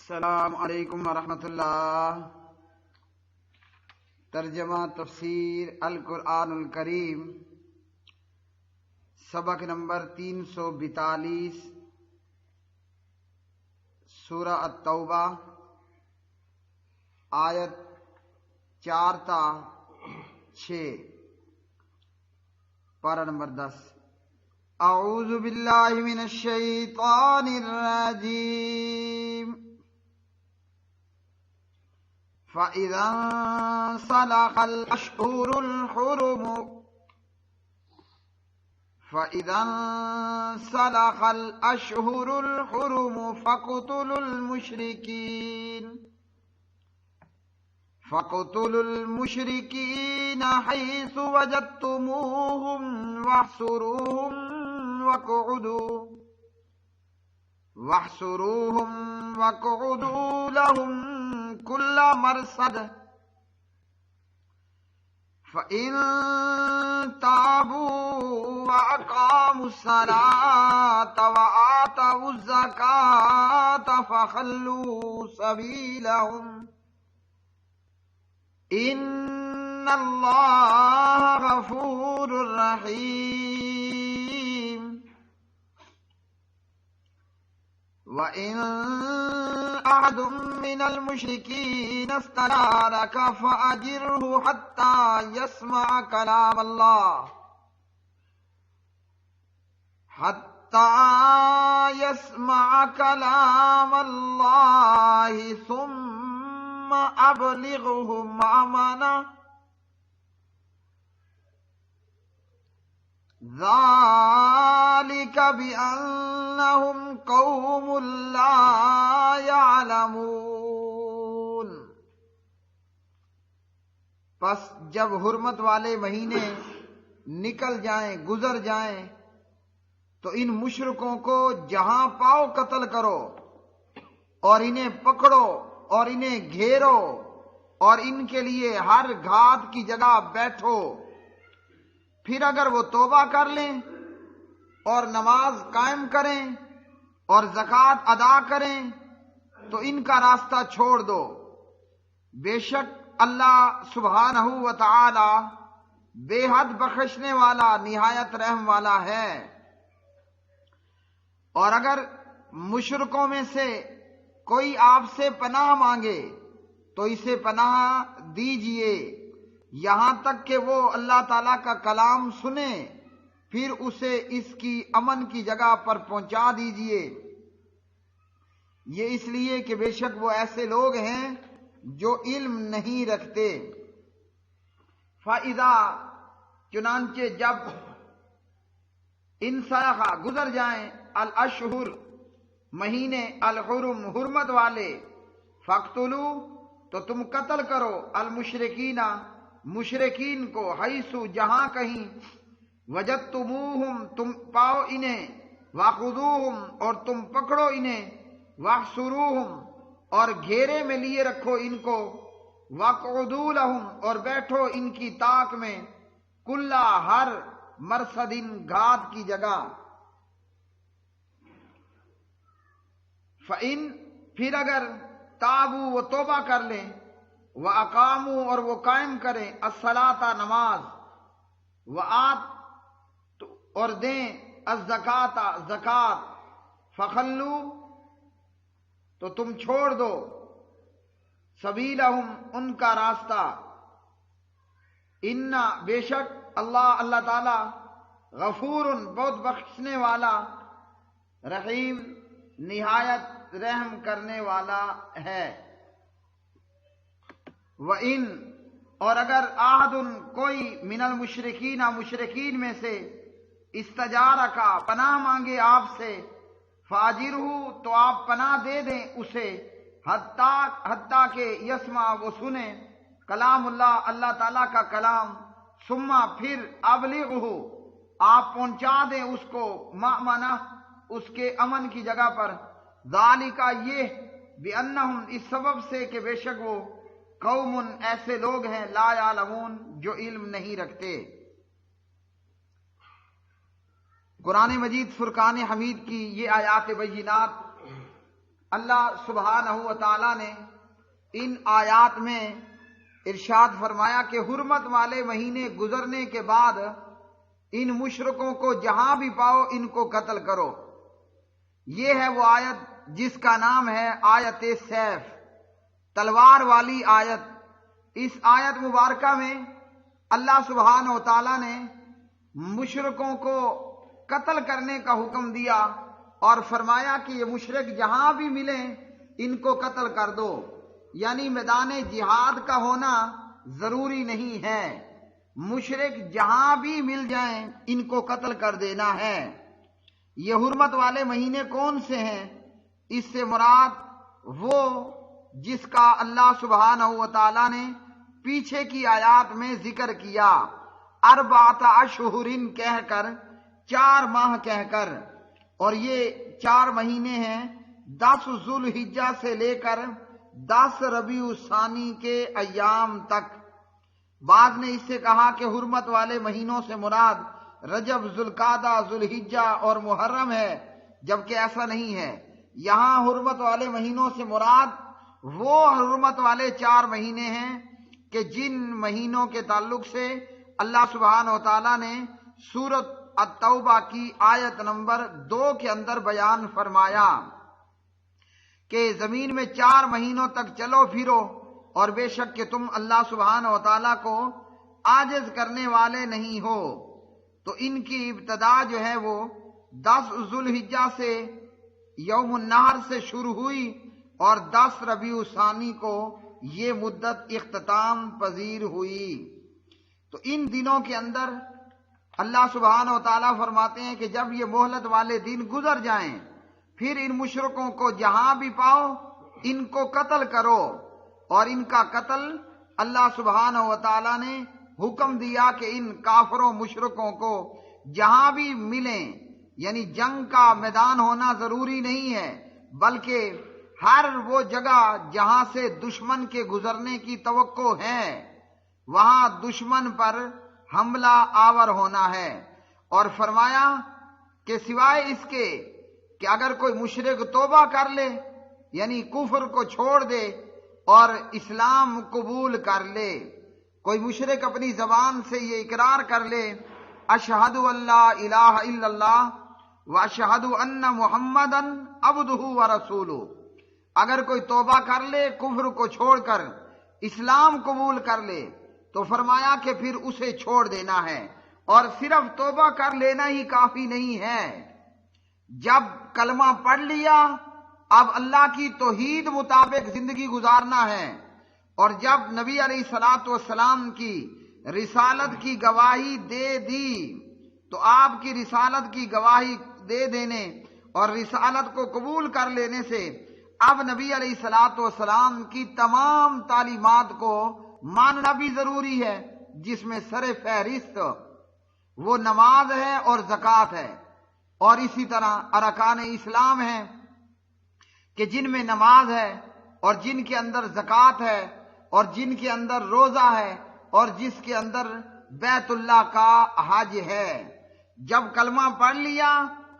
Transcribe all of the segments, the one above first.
السلام علیکم ورحمۃ اللہ۔ ترجمہ تفسیر القرآن الکریم، سبق نمبر 342، سورہ التوبہ، آیت 4 تا 6، پارہ نمبر 10۔ اعوذ باللہ من الشیطان الرجیم۔ فَإِذَا انسَلَخَ الْأَشْهُرُ الْحُرُمُ فَاقْتُلُوا الْمُشْرِكِينَ حَيْثُ وَجَدتُّمُوهُمْ واحصروهم واقعدوا لهم كل مرصد، فإن تابوا وأقاموا الصلاة وآتوا الزكاة فخلوا سبيلهم، إن الله غفور رحيم۔ وَإِنْ أَحَدٌ مِّنَ الْمُشْرِكِينَ اسْتَجَارَكَ فَأَجِرْهُ حَتَّى يَسْمَعَ كَلَامَ اللَّهِ ثُمَّ أَبْلِغْهُ مَأْمَنَهُ، ذَلِكَ بِأَنَّهُمْ قَوْمٌ لَا يَعْلَمُونَ۔ پس جب حرمت والے مہینے نکل جائیں، گزر جائیں، تو ان مشرکوں کو جہاں پاؤ قتل کرو، اور انہیں پکڑو اور انہیں گھیرو، اور ان کے لیے ہر گھات کی جگہ بیٹھو۔ پھر اگر وہ توبہ کر لیں اور نماز قائم کریں اور زکوٰۃ ادا کریں تو ان کا راستہ چھوڑ دو، بے شک اللہ سبحانہ و تعالی بے حد بخشنے والا، نہایت رحم والا ہے۔ اور اگر مشرکوں میں سے کوئی آپ سے پناہ مانگے تو اسے پناہ دیجئے یہاں تک کہ وہ اللہ تعالیٰ کا کلام سنے، پھر اسے اس کی امن کی جگہ پر پہنچا دیجئے، یہ اس لیے کہ بے شک وہ ایسے لوگ ہیں جو علم نہیں رکھتے۔ فَإِذَا، چنانچہ جب، انسلخ گزر جائیں، الاشہر مہینے، الحرم حرمت والے، فاقتلوا تو تم قتل کرو، المشرکین مشرکین کو، حیثو جہاں کہیں، وجدتموہم تم پاؤ انہیں، واخذوہم اور تم پکڑو انہیں، واحصروہم اور گھیرے میں لیے رکھو ان کو، واقعدوا لہم اور بیٹھو ان کی طاق میں، کلا ہر مرصد گھات کی جگہ، فَإِن پھر اگر تابوا وہ توبہ کر لیں، وَأَقَامُوا اور وہ قائم کریں، الصَّلَاةَ نماز، وَآتوا اور دیں، الزَّکَاةَ زکوٰۃ، فَخَلُّوا تو تم چھوڑ دو، سبیلہم ان کا راستہ، ان بے شک اللہ تعالی، غفور بہت بخشنے والا، رحیم نہایت رحم کرنے والا ہے۔ وَإِنْ اور اگر احد کوئی من المشرکین مشرکین میں سے استجارہ کا پناہ مانگے آپ سے، فاجرہ تو آپ پناہ دے دیں اسے، حتیٰ کہ یسمع وہ سنے، کلام اللہ تعالیٰ کا کلام، ثم پھر ابلغہ آپ پہنچا دیں اس کو، مأمنہ اس کے امن کی جگہ پر، ذالک یہ، بأنہم اس سبب سے کہ بے شک وہ، قوم ایسے لوگ ہیں، لا یعلمون جو علم نہیں رکھتے۔ قرآن مجید فرقان حمید کی یہ آیات بینات اللہ سبحانہ و تعالی نے ان آیات میں ارشاد فرمایا کہ حرمت والے مہینے گزرنے کے بعد ان مشرکوں کو جہاں بھی پاؤ ان کو قتل کرو۔ یہ ہے وہ آیت جس کا نام ہے آیت سیف، تلوار والی آیت۔ اس آیت مبارکہ میں اللہ سبحانہ و تعالی نے مشرکوں کو قتل کرنے کا حکم دیا اور فرمایا کہ یہ مشرک جہاں بھی ملیں ان کو قتل کر دو، یعنی میدان جہاد کا ہونا ضروری نہیں ہے، مشرک جہاں بھی مل جائیں ان کو قتل کر دینا ہے۔ یہ حرمت والے مہینے کون سے ہیں؟ اس سے مراد وہ جس کا اللہ سبحانہ و تعالی نے پیچھے کی آیات میں ذکر کیا، اربعۃ اشہر کہہ کر، 4 ماہ کہہ کر، اور یہ 4 مہینے ہیں 10 ذوالحجہ سے لے کر 10 ربیع الثانی کے ایام تک۔ بعض نے اس سے کہا کہ حرمت والے مہینوں سے مراد رجب، ذوالقعدہ، ذوالحجہ اور محرم ہے، جبکہ ایسا نہیں ہے۔ یہاں حرمت والے مہینوں سے مراد وہ حرمت والے 4 مہینے ہیں کہ جن مہینوں کے تعلق سے اللہ سبحانہ و تعالیٰ نے سورۃ التوبہ کی آیت نمبر 2 کے اندر بیان فرمایا کہ زمین میں 4 مہینوں تک چلو پھرو اور بے شک کہ تم اللہ سبحانہ و تعالیٰ کو عاجز کرنے والے نہیں ہو۔ تو ان کی ابتدا جو ہے وہ 10 ذوالحجہ سے یوم النحر سے شروع ہوئی اور 10 ربیع الثانی کو یہ مدت اختتام پذیر ہوئی۔ تو ان دنوں کے اندر اللہ سبحانہ و تعالیٰ فرماتے ہیں کہ جب یہ مہلت والے دن گزر جائیں پھر ان مشرکوں کو جہاں بھی پاؤ ان کو قتل کرو، اور ان کا قتل اللہ سبحانہ و تعالیٰ نے حکم دیا کہ ان کافروں مشرکوں کو جہاں بھی ملیں، یعنی جنگ کا میدان ہونا ضروری نہیں ہے، بلکہ ہر وہ جگہ جہاں سے دشمن کے گزرنے کی توقع ہے وہاں دشمن پر حملہ آور ہونا ہے۔ اور فرمایا کہ سوائے اس کے کہ اگر کوئی مشرک توبہ کر لے، یعنی کفر کو چھوڑ دے اور اسلام قبول کر لے، کوئی مشرک اپنی زبان سے یہ اقرار کر لے اشہد ان لا الہ الا اللہ واشہد ان محمدً عبدہ ورسولہ، اگر کوئی توبہ کر لے کفر کو چھوڑ کر اسلام قبول کر لے تو فرمایا کہ پھر اسے چھوڑ دینا ہے، اور صرف توبہ کر لینا ہی کافی نہیں ہے، جب کلمہ پڑھ لیا اب اللہ کی توحید مطابق زندگی گزارنا ہے، اور جب نبی علیہ الصلوۃ والسلام کی رسالت کی گواہی دے دی تو آپ کی رسالت کی گواہی دے دینے اور رسالت کو قبول کر لینے سے اب نبی علیہ الصلوۃ والسلام کی تمام تعلیمات کو ماننا بھی ضروری ہے، جس میں سر فہرست وہ نماز ہے اور زکوٰۃ ہے، اور اسی طرح ارکان اسلام ہیں کہ جن میں نماز ہے اور جن کے اندر زکوٰۃ ہے اور جن کے اندر روزہ ہے اور جس کے اندر بیت اللہ کا حج ہے۔ جب کلمہ پڑھ لیا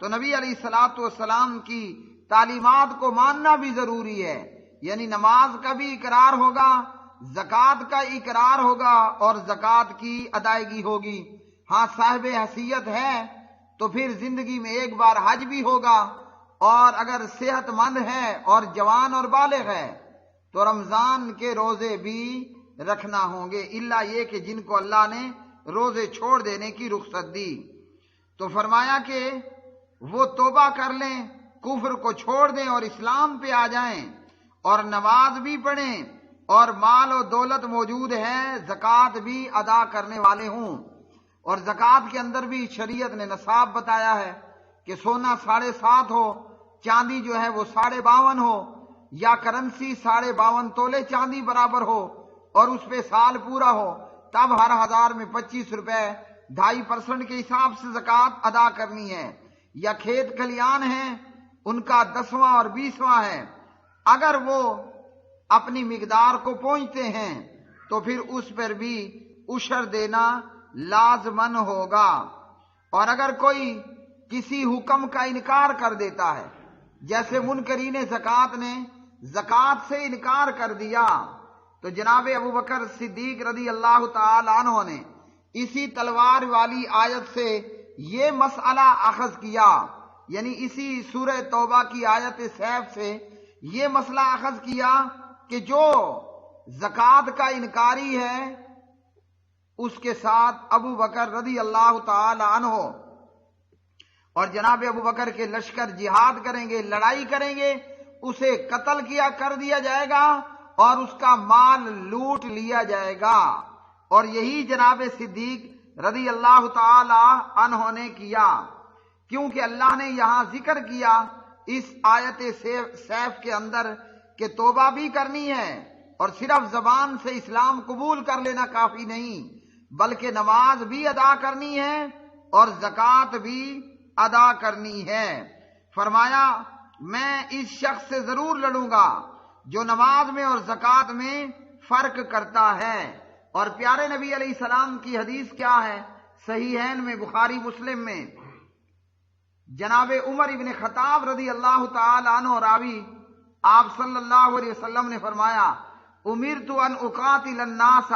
تو نبی علیہ الصلوۃ والسلام کی تعلیمات کو ماننا بھی ضروری ہے، یعنی نماز کا بھی اقرار ہوگا، زکوٰۃ کا اقرار ہوگا اور زکوٰۃ کی ادائیگی ہوگی۔ ہاں صاحب حیثیت ہے تو پھر زندگی میں ایک بار حج بھی ہوگا، اور اگر صحت مند ہے اور جوان اور بالغ ہے تو رمضان کے روزے بھی رکھنا ہوں گے، الا یہ کہ جن کو اللہ نے روزے چھوڑ دینے کی رخصت دی۔ تو فرمایا کہ وہ توبہ کر لیں، کفر کو چھوڑ دیں اور اسلام پہ آ جائیں، اور نماز بھی پڑھیں، اور مال و دولت موجود ہے، زکوٰۃ بھی ادا کرنے والے ہوں۔ اور زکوٰۃ کے اندر بھی شریعت نے نصاب بتایا ہے کہ سونا 7.5 ہو، چاندی جو ہے وہ 52.5 ہو، یا کرنسی 52.5 تولے چاندی برابر ہو اور اس پہ سال پورا ہو، تب ہر 1000 میں 25 روپے 2.5% کے حساب سے زکوٰۃ ادا کرنی ہے۔ یا کھیت کھلیان ہیں ان کا 10واں اور 20واں ہے، اگر وہ اپنی مقدار کو پہنچتے ہیں تو پھر اس پر بھی عشر دینا لازمن ہوگا۔ اور اگر کوئی کسی حکم کا انکار کر دیتا ہے جیسے منکرین زکوٰۃ نے زکوٰۃ سے انکار کر دیا تو جناب ابو بکر صدیق رضی اللہ تعالی عنہ نے اسی تلوار والی آیت سے یہ مسئلہ اخذ کیا، یعنی اسی سورہ توبہ کی آیت سیف سے یہ مسئلہ اخذ کیا کہ جو زکوٰۃ کا انکاری ہے اس کے ساتھ ابو بکر رضی اللہ تعالی عنہ اور جناب ابو بکر کے لشکر جہاد کریں گے، لڑائی کریں گے، اسے قتل کر دیا جائے گا اور اس کا مال لوٹ لیا جائے گا۔ اور یہی جناب صدیق رضی اللہ تعالی عنہ نے کیا، کیونکہ اللہ نے یہاں ذکر کیا اس آیت سیف کے اندر کہ توبہ بھی کرنی ہے اور صرف زبان سے اسلام قبول کر لینا کافی نہیں، بلکہ نماز بھی ادا کرنی ہے اور زکوٰۃ بھی ادا کرنی ہے۔ فرمایا میں اس شخص سے ضرور لڑوں گا جو نماز میں اور زکوٰۃ میں فرق کرتا ہے۔ اور پیارے نبی علیہ السلام کی حدیث کیا ہے؟ صحیحین میں، بخاری مسلم میں، جناب عمر ابن خطاب رضی اللہ تعالی عنہ راوی، آپ صلی اللہ علیہ وسلم نے فرمایا امرت ان اقاتل الناس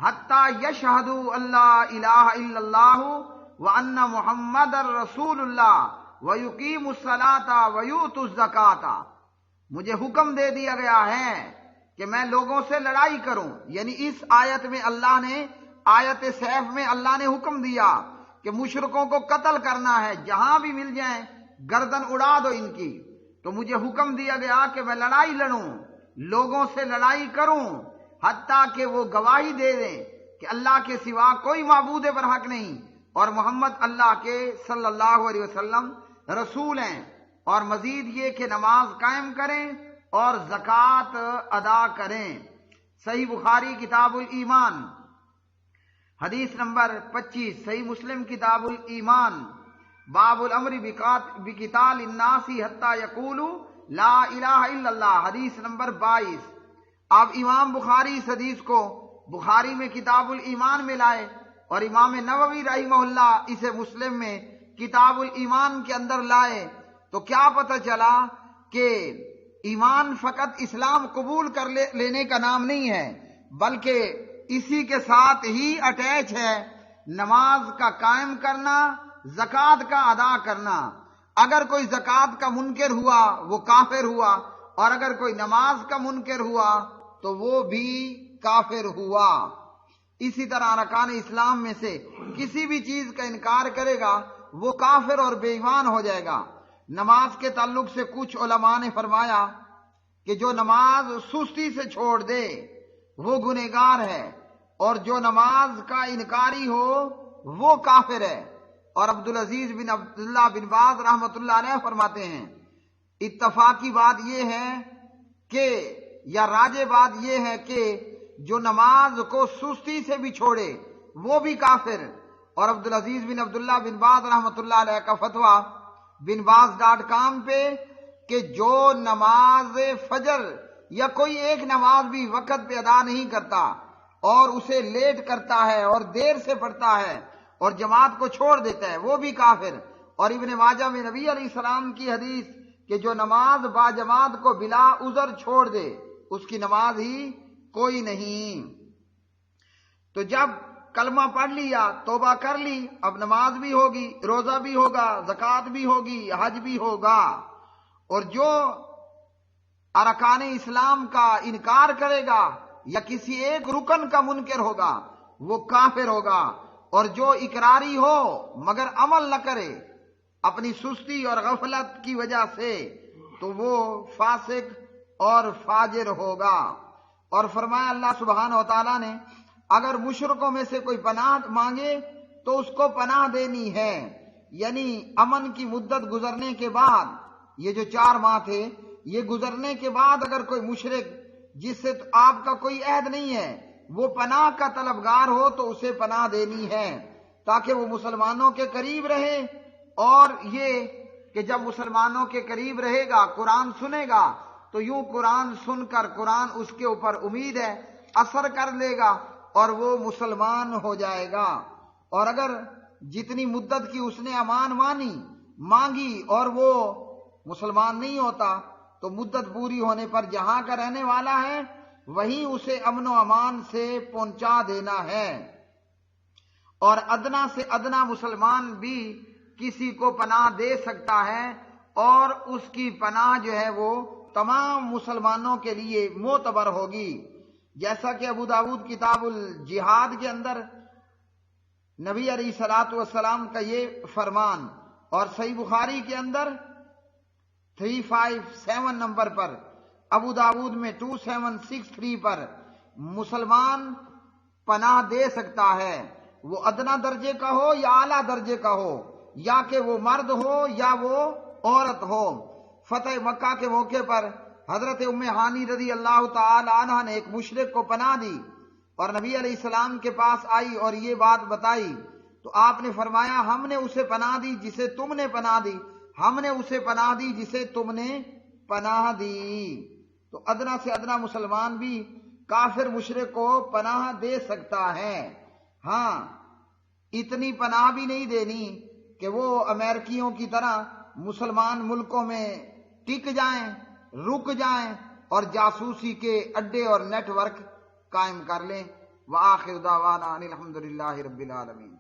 حتی یشہدوا ان لا الہ الا اللہ وان محمد رسول اللہ ویقیموا الصلاۃ ویؤتوا الزکاۃ، مجھے حکم دے دیا گیا ہے کہ میں لوگوں سے لڑائی کروں، یعنی اس آیت میں اللہ نے، آیت سیف میں اللہ نے حکم دیا کہ مشرکوں کو قتل کرنا ہے، جہاں بھی مل جائیں گردن اڑا دو ان کی۔ تو مجھے حکم دیا گیا کہ میں لڑائی لڑوں، لوگوں سے لڑائی کروں، حتیٰ کہ وہ گواہی دے دیں کہ اللہ کے سوا کوئی معبود برحق نہیں اور محمد اللہ کے صلی اللہ علیہ وسلم رسول ہیں، اور مزید یہ کہ نماز قائم کریں اور زکوٰۃ ادا کریں۔ صحیح بخاری کتاب الایمان حدیث نمبر 25، صحیح مسلم کتاب الایمان باب الامر بقتال الناس حتی یقولوا لا الہ الا اللہ حدیث نمبر 22۔ اب امام بخاری اس حدیث کو بخاری میں کتاب الایمان میں لائے اور امام نووی رحمہ اللہ اسے مسلم میں کتاب الایمان کے اندر لائے، تو کیا پتہ چلا کہ ایمان فقط اسلام قبول کر لینے کا نام نہیں ہے، بلکہ اسی کے ساتھ ہی اٹیچ ہے نماز کا قائم کرنا، زکوٰۃ کا ادا کرنا۔ اگر کوئی زکوٰۃ کا منکر ہوا وہ کافر ہوا، اور اگر کوئی نماز کا منکر ہوا تو وہ بھی کافر ہوا۔ اسی طرح ارکان اسلام میں سے کسی بھی چیز کا انکار کرے گا وہ کافر اور بے ایمان ہو جائے گا۔ نماز کے تعلق سے کچھ علماء نے فرمایا کہ جو نماز سستی سے چھوڑ دے وہ گنہگار ہے، اور جو نماز کا انکاری ہو وہ کافر ہے۔ اور عبدالعزیز بن عبداللہ بن باز رحمۃ اللہ علیہ فرماتے ہیں اتفاقی بات یہ ہے کہ، یا راجح بات یہ ہے کہ جو نماز کو سستی سے بھی چھوڑے وہ بھی کافر۔ اور عبدالعزیز بن عبداللہ بن باز رحمۃ اللہ علیہ کا فتویٰ binbaz.com پہ کہ جو نماز فجر یا کوئی ایک نماز بھی وقت پہ ادا نہیں کرتا اور اسے لیٹ کرتا ہے اور دیر سے پڑھتا ہے اور جماعت کو چھوڑ دیتا ہے وہ بھی کافر۔ اور ابن ماجہ میں نبی علیہ السلام کی حدیث کہ جو نماز با جماعت کو بلا عذر چھوڑ دے اس کی نماز ہی کوئی نہیں۔ تو جب کلمہ پڑھ لیا، توبہ کر لی، اب نماز بھی ہوگی، روزہ بھی ہوگا، زکوٰۃ بھی ہوگی، حج بھی ہوگا۔ اور جو ارکان اسلام کا انکار کرے گا یا کسی ایک رکن کا منکر ہوگا وہ کافر ہوگا۔ اور جو اقراری ہو مگر عمل نہ کرے اپنی سستی اور غفلت کی وجہ سے تو وہ فاسق اور فاجر ہوگا۔ اور فرمایا اللہ سبحانہ و تعالیٰ نے اگر مشرکوں میں سے کوئی پناہ مانگے تو اس کو پناہ دینی ہے، یعنی امن کی مدت گزرنے کے بعد، یہ جو 4 ماہ تھے یہ گزرنے کے بعد اگر کوئی مشرک جس سے آپ کا کوئی عہد نہیں ہے وہ پناہ کا طلبگار ہو تو اسے پناہ دینی ہے تاکہ وہ مسلمانوں کے قریب رہے۔ اور یہ کہ جب مسلمانوں کے قریب رہے گا، قرآن سنے گا تو یوں قرآن سن کر قرآن اس کے اوپر امید ہے اثر کر لے گا اور وہ مسلمان ہو جائے گا۔ اور اگر جتنی مدت کی اس نے امان مانگی اور وہ مسلمان نہیں ہوتا تو مدت پوری ہونے پر جہاں کا رہنے والا ہے وہیں اسے امن و امان سے پہنچا دینا ہے۔ اور ادنا سے ادنا مسلمان بھی کسی کو پناہ دے سکتا ہے، اور اس کی پناہ جو ہے وہ تمام مسلمانوں کے لیے معتبر ہوگی۔ جیسا کہ ابو داؤد کتاب الجہاد کے اندر نبی علیہ الصلوۃ والسلام کا یہ فرمان، اور صحیح بخاری کے اندر 357 نمبر پر، ابو داؤد میں 2763 پر مسلمان پناہ دے سکتا ہے، وہ ادنا درجے کا ہو یا اعلیٰ درجے کا ہو، یا کہ وہ مرد ہو یا وہ عورت ہو۔ فتح مکہ کے موقع پر حضرت ام ہانی رضی اللہ تعالی عنہ نے ایک مشرک کو پناہ دی اور نبی علیہ السلام کے پاس آئی اور یہ بات بتائی، تو آپ نے فرمایا ہم نے اسے پناہ دی جسے تم نے پناہ دی، ہم نے اسے پناہ دی جسے تم نے پناہ دی۔ تو ادنا سے ادنا مسلمان بھی کافر مشرک کو پناہ دے سکتا ہے۔ ہاں، اتنی پناہ بھی نہیں دینی کہ وہ امریکیوں کی طرح مسلمان ملکوں میں ٹک جائیں، رک جائیں اور جاسوسی کے اڈے اور نیٹ ورک قائم کر لیں۔ وآخر دعوانا ان الحمد للہ رب العالمین۔